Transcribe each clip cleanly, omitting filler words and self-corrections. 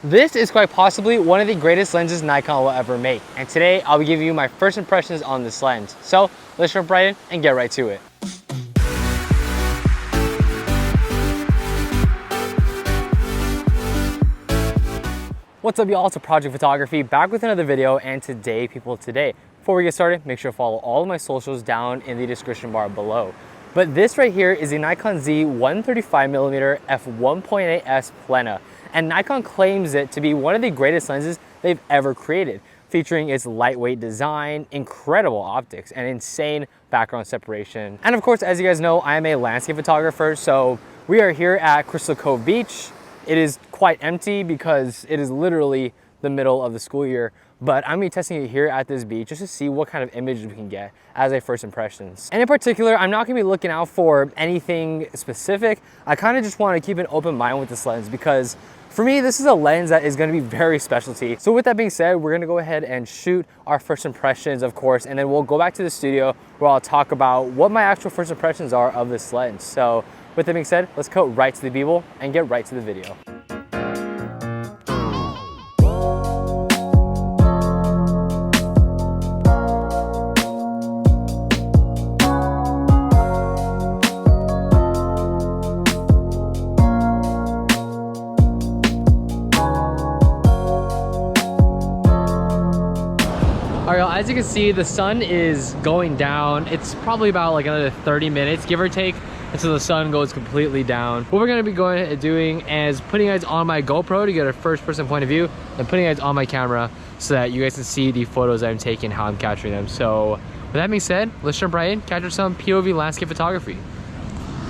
This is quite possibly one of the greatest lenses Nikon will ever make, and today I'll be giving you my first impressions on this lens. So let's jump right in and get right to it. What's up y'all, it's Project Photography back with another video, and today before we get started, make sure to follow all of my socials down in the description bar below. But this right here is the Nikon Z 135mm f1.8s Plena, and Nikon claims it to be one of the greatest lenses they've ever created, featuring its lightweight design, incredible optics, and insane background separation. And of course, as you guys know, I am a landscape photographer, so we are here at Crystal Cove Beach. It is quite empty because it is literally the middle of the school year, but I'm gonna be testing it here at this beach just to see what kind of images we can get as a first impressions. And in particular, I'm not gonna be looking out for anything specific. I kind of just want to keep an open mind with this lens because for me, this is a lens that is gonna be very specialty. So with that being said, we're gonna go ahead and shoot our first impressions, of course, and then we'll go back to the studio where I'll talk about what my actual first impressions are of this lens. So with that being said, let's go right to the B-roll and get right to the video. All right, as you can see, the sun is going down. It's probably about like another 30 minutes, give or take, until the sun goes completely down. What we're gonna be doing is putting you guys on my GoPro to get a first person point of view, and putting you guys on my camera so that you guys can see the photos I'm taking, how I'm capturing them. So with that being said, let's jump right in, capture some POV landscape photography.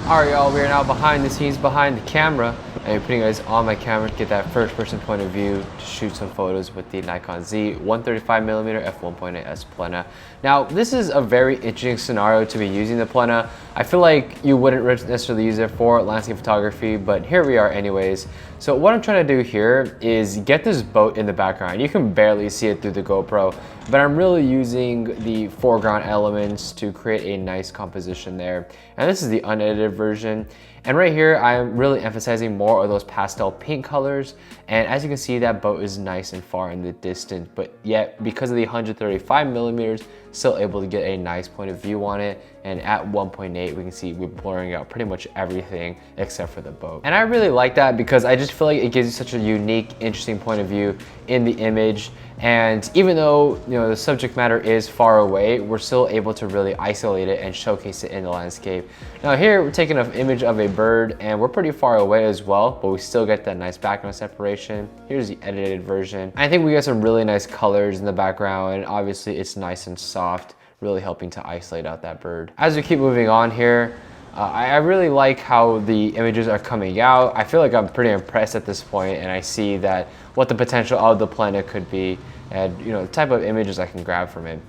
All right, y'all, we are now behind the scenes, behind the camera, and we're putting you guys on my camera to get that first person point of view to shoot some photos with the Nikon Z 135mm f1.8s Plena. Now, this is a very interesting scenario to be using the Plena. I feel like you wouldn't necessarily use it for landscape photography, but here we are anyways. So what I'm trying to do here is get this boat in the background. You can barely see it through the GoPro, but I'm really using the foreground elements to create a nice composition there. And this is the unedited version. And right here, I'm really emphasizing more of those pastel pink colors. And as you can see, that boat is nice and far in the distance, but yet because of the 135mm, still able to get a nice point of view on it. And at 1.8, we can see we're blurring out pretty much everything except for the boat. And I really like that because I just feel like it gives you such a unique, interesting point of view in the image. And even though, you know, the subject matter is far away, we're still able to really isolate it and showcase it in the landscape. Now here, we're taking an image of a bird and we're pretty far away as well, but we still get that nice background separation. Here's the edited version. I think we get some really nice colors in the background, and obviously it's nice and soft, really helping to isolate out that bird. As we keep moving on here, I really like how the images are coming out. I feel like I'm pretty impressed at this point, and I see that what the potential of the Plena could be, and you know, the type of images I can grab from it.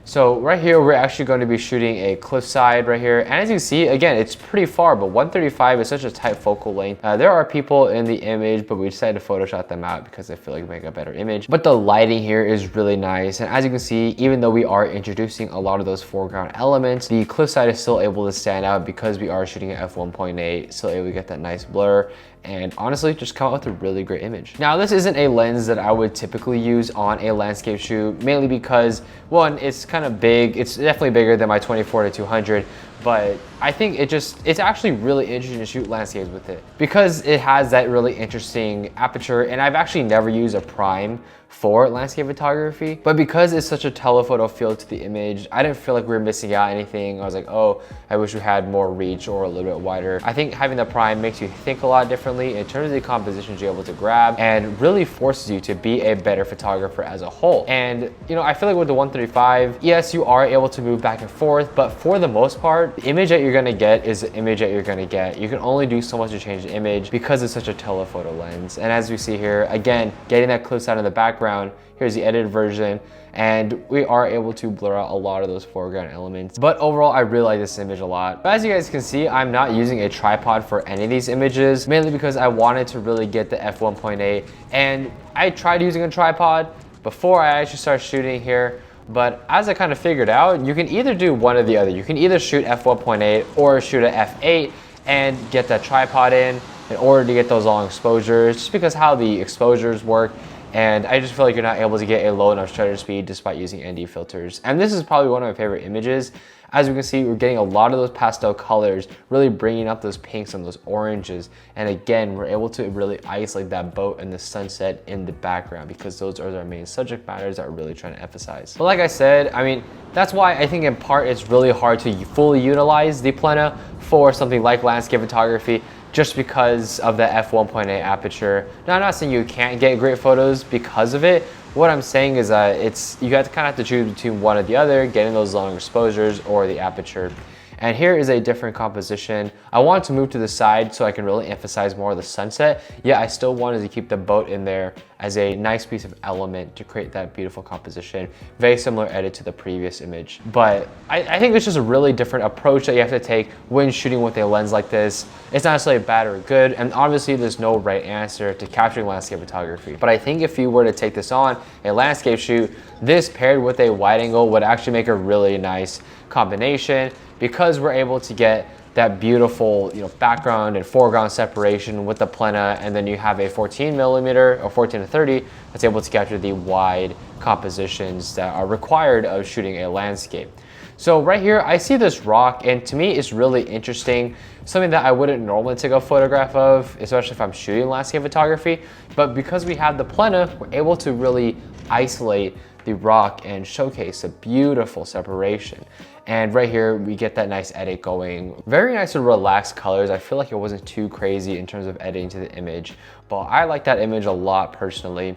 So right here, we're actually going to be shooting a cliffside right here. And as you can see, again, it's pretty far, but 135 is such a tight focal length. There are people in the image, but we decided to Photoshop them out because I feel like we make a better image. But the lighting here is really nice. And as you can see, even though we are introducing a lot of those foreground elements, the cliffside is still able to stand out because we are shooting at f1.8, still able to get that nice blur. And honestly, just come out with a really great image. Now, this isn't a lens that I would typically use on a landscape shoot, mainly because, one, it's kind of big. It's definitely bigger than my 24-200, but I think it's actually really interesting to shoot landscapes with it because it has that really interesting aperture. And I've actually never used a prime for landscape photography, but because it's such a telephoto feel to the image, I didn't feel like we were missing out anything. I was like, oh, I wish we had more reach or a little bit wider. I think having the prime makes you think a lot differently in terms of the compositions you're able to grab, and really forces you to be a better photographer as a whole. And you know, I feel like with the 135, yes, you are able to move back and forth, but for the most part, the image that you're gonna get is the image that you're gonna get. You can only do so much to change the image because it's such a telephoto lens. And as we see here, again, getting that cliffside in the background, here's the edited version, and we are able to blur out a lot of those foreground elements. But overall, I really like this image a lot. But as you guys can see, I'm not using a tripod for any of these images, mainly because I wanted to really get the f1.8. And I tried using a tripod before I actually started shooting here, but as I kind of figured out, you can either do one or the other. You can either shoot f1.8 or shoot at f8 and get that tripod in. in order to get those long exposures, just because how the exposures work. And I just feel like you're not able to get a low enough shutter speed despite using ND filters. And this is probably one of my favorite images. As you can see, we're getting a lot of those pastel colors, really bringing up those pinks and those oranges. And again, we're able to really isolate that boat and the sunset in the background, because those are our main subject matters that we're really trying to emphasize. But like I said, I mean, that's why I think in part it's really hard to fully utilize the Plena for something like landscape photography, just because of the f1.8 aperture. Now, I'm not saying you can't get great photos because of it. What I'm saying is that you kind of have to choose between one or the other, getting those long exposures or the aperture. And here is a different composition. I wanted to move to the side so I can really emphasize more of the sunset, yet I still wanted to keep the boat in there as a nice piece of element to create that beautiful composition. Very similar edit to the previous image. But I think it's just a really different approach that you have to take when shooting with a lens like this. It's not necessarily bad or good, and obviously there's no right answer to capturing landscape photography. But I think if you were to take this on a landscape shoot, this paired with a wide angle would actually make a really nice combination, because we're able to get that beautiful, background and foreground separation with the Plena, and then you have a 14mm or 14 to 30 that's able to capture the wide compositions that are required of shooting a landscape. So right here, I see this rock, and to me, it's really interesting. Something that I wouldn't normally take a photograph of, especially if I'm shooting landscape photography. But because we have the Plena, we're able to really isolate the rock and showcase a beautiful separation. And right here, we get that nice edit going. Very nice and relaxed colors. I feel like it wasn't too crazy in terms of editing to the image, but I like that image a lot personally.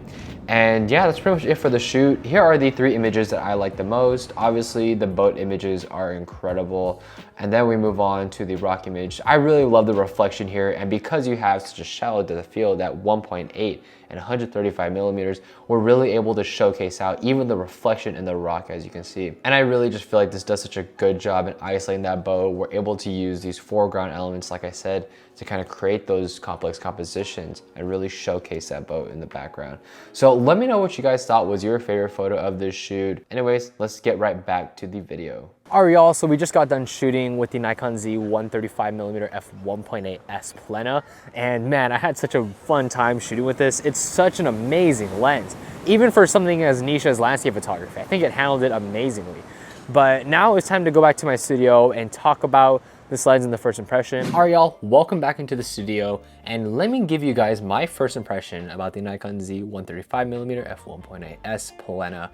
And yeah, that's pretty much it for the shoot. Here are the 3 images that I like the most. Obviously, the boat images are incredible. And then we move on to the rock image. I really love the reflection here, and because you have such a shallow depth of field at 1.8 and 135mm, we're really able to showcase out even the reflection in the rock, as you can see. And I really just feel like this does such a good job in isolating that boat. We're able to use these foreground elements, like I said, to kind of create those complex compositions and really showcase that boat in the background. So let me know what you guys thought was your favorite photo of this shoot. Anyways, let's get right back to the video. All right, y'all, so we just got done shooting with the Nikon Z 135mm f1.8s Plena, and man, I had such a fun time shooting with this. It's such an amazing lens, even for something as niche as landscape photography. I think it handled it amazingly. But now it's time to go back to my studio and talk about this lens in the first impression. All right, y'all, welcome back into the studio, and let me give you guys my first impression about the Nikon Z 135mm f1.8s Plena.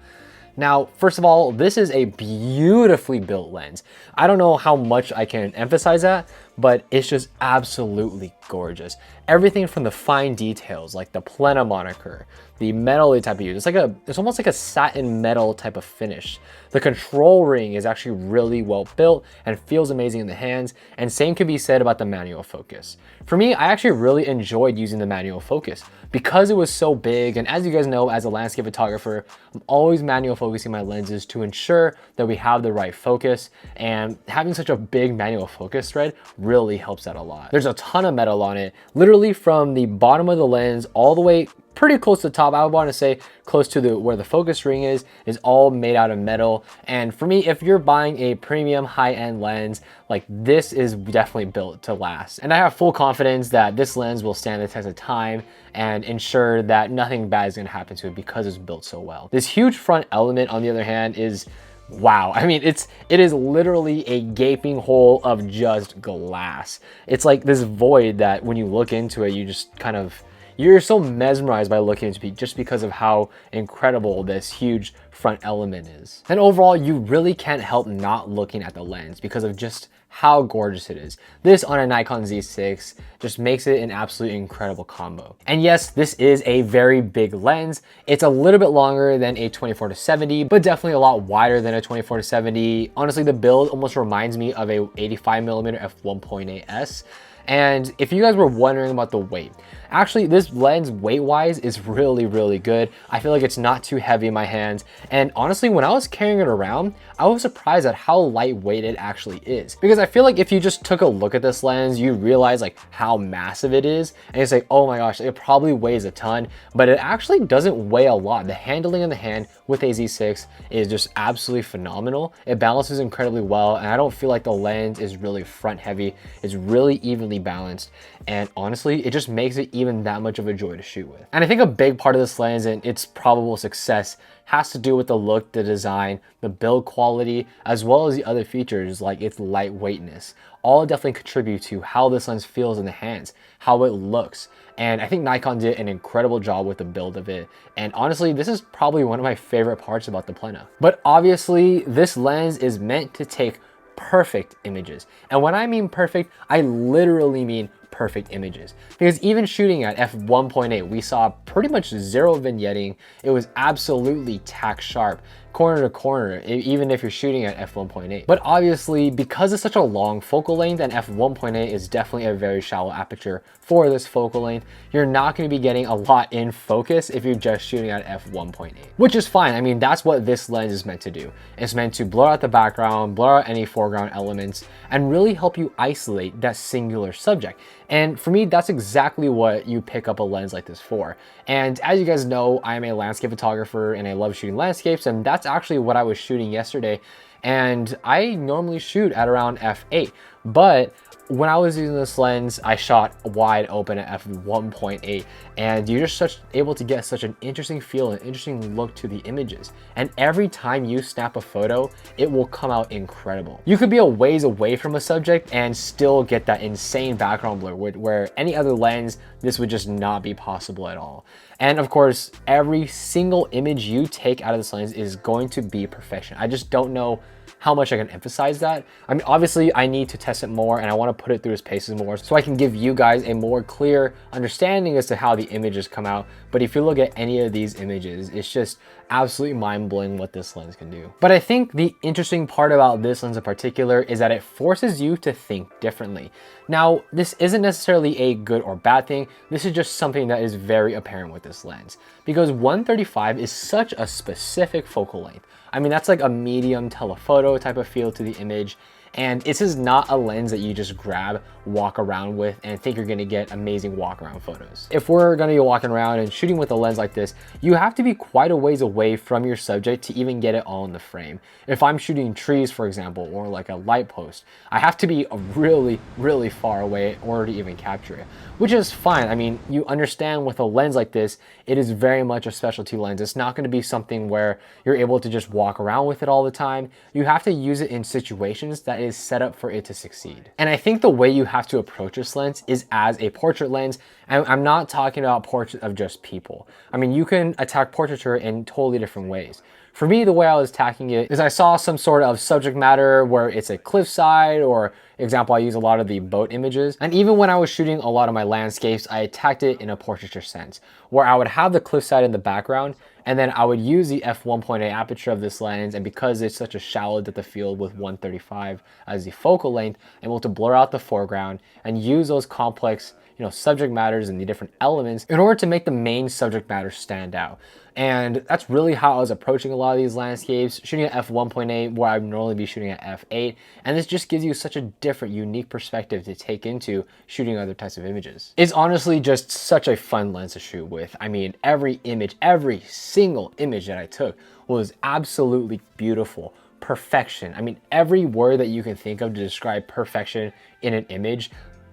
Now, first of all, this is a beautifully built lens. I don't know how much I can emphasize that, but it's just absolutely gorgeous. Everything from the fine details, like the Plena moniker, the metal type of use. It's almost like a satin metal type of finish. The control ring is actually really well built and feels amazing in the hands, and same can be said about the manual focus. For me, I actually really enjoyed using the manual focus because it was so big, and as you guys know, as a landscape photographer, I'm always manual focusing my lenses to ensure that we have the right focus, and having such a big manual focus thread really helps that a lot. There's a ton of metal on it, literally from the bottom of the lens all the way pretty close to the top. I would want to say close to where the focus ring is all made out of metal. And for me, if you're buying a premium high-end lens, like this is definitely built to last. And I have full confidence that this lens will stand the test of time and ensure that nothing bad is going to happen to it because it's built so well. This huge front element, on the other hand, is wow. I mean, it is literally a gaping hole of just glass. It's like this void that when you look into it, you just kind of, you're so mesmerized by looking into it just because of how incredible this huge front element is. And overall, you really can't help not looking at the lens because of just how gorgeous it is. This on a Nikon Z6 just makes it an absolutely incredible combo. And yes, this is a very big lens. It's a little bit longer than a 24-70, but definitely a lot wider than a 24-70. Honestly, the build almost reminds me of a 85mm f1.8s. And if you guys were wondering about the weight, actually this lens weight-wise is really, really good. I feel like it's not too heavy in my hands. And honestly, when I was carrying it around, I was surprised at how lightweight it actually is. Because I feel like if you just took a look at this lens, you realize like how massive it is. And it's like, oh my gosh, it probably weighs a ton, but it actually doesn't weigh a lot. The handling in the hand with a Z6 is just absolutely phenomenal. It balances incredibly well, and I don't feel like the lens is really front heavy. It's really evenly evenly balanced, and honestly, it just makes it even that much of a joy to shoot with. And I think a big part of this lens and its probable success has to do with the look, the design, the build quality, as well as the other features like its lightweightness. All definitely contribute to how this lens feels in the hands, how it looks. And I think Nikon did an incredible job with the build of it. And honestly, this is probably one of my favorite parts about the Plena. But obviously, this lens is meant to take perfect images. And when I mean perfect, I literally mean perfect images, because even shooting at f1.8, we saw pretty much zero vignetting. It was absolutely tack sharp, corner to corner, even if you're shooting at f1.8. But obviously, because it's such a long focal length, and f1.8 is definitely a very shallow aperture for this focal length, you're not going to be getting a lot in focus if you're just shooting at f1.8, which is fine. I mean, that's what this lens is meant to do. It's meant to blur out the background, blur out any foreground elements, and really help you isolate that singular subject. And for me, that's exactly what you pick up a lens like this for. And as you guys know, I'm a landscape photographer and I love shooting landscapes, and that's actually what I was shooting yesterday. And I normally shoot at around f8, but when I was using this lens, I shot wide open at f1.8, and you're just able to get such an interesting feel and interesting look to the images. And every time you snap a photo, it will come out incredible. You could be a ways away from a subject and still get that insane background blur, where any other lens, this would just not be possible at all. And of course, every single image you take out of this lens is going to be perfection. I just don't know how much I can emphasize that. I mean, obviously I need to test it more, and I want to put it through its paces more so I can give you guys a more clear understanding as to how the images come out. But if you look at any of these images, it's just absolutely mind-blowing what this lens can do. But I think the interesting part about this lens in particular is that it forces you to think differently. Now, this isn't necessarily a good or bad thing. This is just something that is very apparent with this lens, because 135 is such a specific focal length. I mean, that's like a medium telephoto type of feel to the image. And this is not a lens that you just grab, walk around with, and think you're gonna get amazing walk around photos. If we're gonna be walking around and shooting with a lens like this, you have to be quite a ways away from your subject to even get it all in the frame. If I'm shooting trees, for example, or like a light post, I have to be really, really far away in order to even capture it, which is fine. I mean, you understand with a lens like this, it is very much a specialty lens. It's not gonna be something where you're able to just walk around with it all the time. You have to use it in situations that is set up for it to succeed. And I think the way you have to approach this lens is as a portrait lens. And I'm not talking about portraits of just people. I mean, you can attack portraiture in totally different ways. For me, the way I was attacking it is I saw some sort of subject matter where it's a cliffside, or example, I use a lot of the boat images. And even when I was shooting a lot of my landscapes, I attacked it in a portraiture sense, where I would have the cliffside in the background, and then I would use the f1.8 aperture of this lens, and because it's such a shallow depth of field with 135 as the focal length, I'm able to blur out the foreground and use those complex, subject matters and the different elements in order to make the main subject matter stand out. And that's really how I was approaching a lot of these landscapes, shooting at f1.8 where I'd normally be shooting at f8. And this just gives you such a different, unique perspective to take into shooting other types of images. It's honestly just such a fun lens to shoot with. I mean, every image, every single image that I took was absolutely beautiful. Perfection. I mean, every word that you can think of to describe perfection in an image,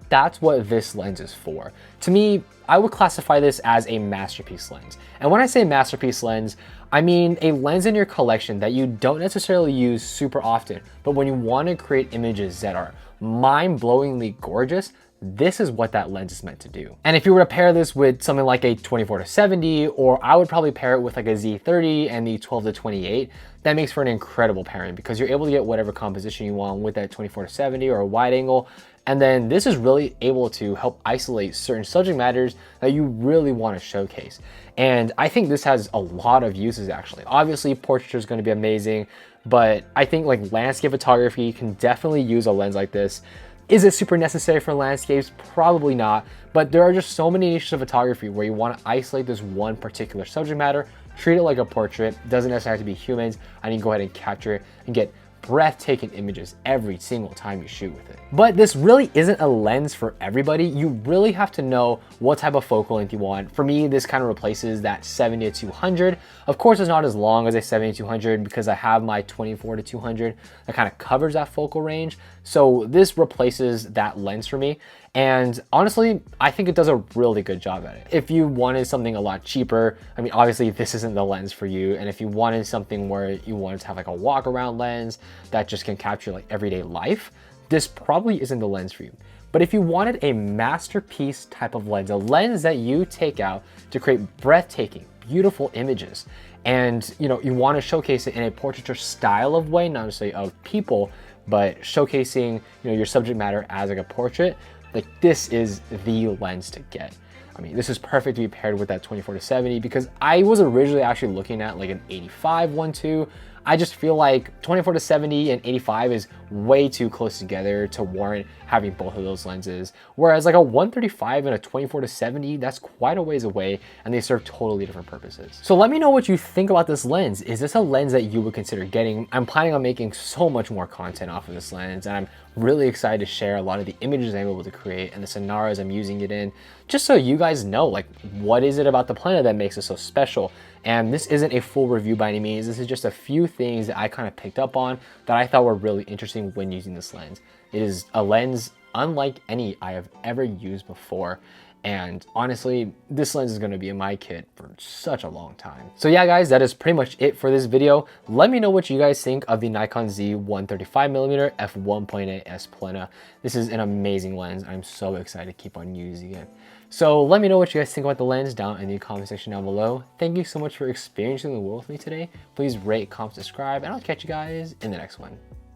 that's what this lens is for. To me, I would classify this as a masterpiece lens. And when I say masterpiece lens, I mean a lens in your collection that you don't necessarily use super often, but when you want to create images that are mind-blowingly gorgeous, this is what that lens is meant to do. And if you were to pair this with something like a 24-70, or I would probably pair it with like a Z30 and the 12-28, that makes for an incredible pairing because you're able to get whatever composition you want with that 24-70 or a wide angle. And then this is really able to help isolate certain subject matters that you really want to showcase. And I think this has a lot of uses actually. Obviously, portraiture is going to be amazing, but I think like landscape photography can definitely use a lens like this. Is it super necessary for landscapes? Probably not, but there are just so many niches of photography where you want to isolate this one particular subject matter, treat it like a portrait. It doesn't necessarily have to be humans, and you can go ahead and capture it and get breathtaking images every single time you shoot with it. But this really isn't a lens for everybody. You really have to know what type of focal length you want. For me, this kind of replaces that 70-200. Of course, it's not as long as a 70-200 because I have my 24-200 that kind of covers that focal range. So this replaces that lens for me. And honestly, I think it does a really good job at it. If you wanted something a lot cheaper, I mean, obviously this isn't the lens for you. And if you wanted something where you wanted to have like a walk around lens that just can capture like everyday life, this probably isn't the lens for you. But if you wanted a masterpiece type of lens, a lens that you take out to create breathtaking, beautiful images, and you want to showcase it in a portraiture style of way, not necessarily of people, but showcasing your subject matter as like a portrait, like this is the lens to get. I mean, this is perfect to be paired with that 24-70 because I was originally actually looking at like an 85 1.2. I just feel like 24-70 and 85 is way too close together to warrant having both of those lenses. Whereas like a 135 and a 24-70, that's quite a ways away and they serve totally different purposes. So let me know what you think about this lens. Is this a lens that you would consider getting? I'm planning on making so much more content off of this lens and I'm really excited to share a lot of the images I'm able to create and the scenarios I'm using it in, just so you guys know like what is it about the Plena that makes it so special. And this isn't a full review by any means. This is just a few things that I kind of picked up on that I thought were really interesting when using this lens. It is a lens unlike any I have ever used before. And honestly, this lens is going to be in my kit for such a long time. So yeah, guys, that is pretty much it for this video. Let me know what you guys think of the Nikon Z 135mm f1.8s Plena. This is an amazing lens. I'm so excited to keep on using it. So let me know what you guys think about the lens down in the comment section down below. Thank you so much for experiencing the world with me today. Please rate, comment, subscribe, and I'll catch you guys in the next one.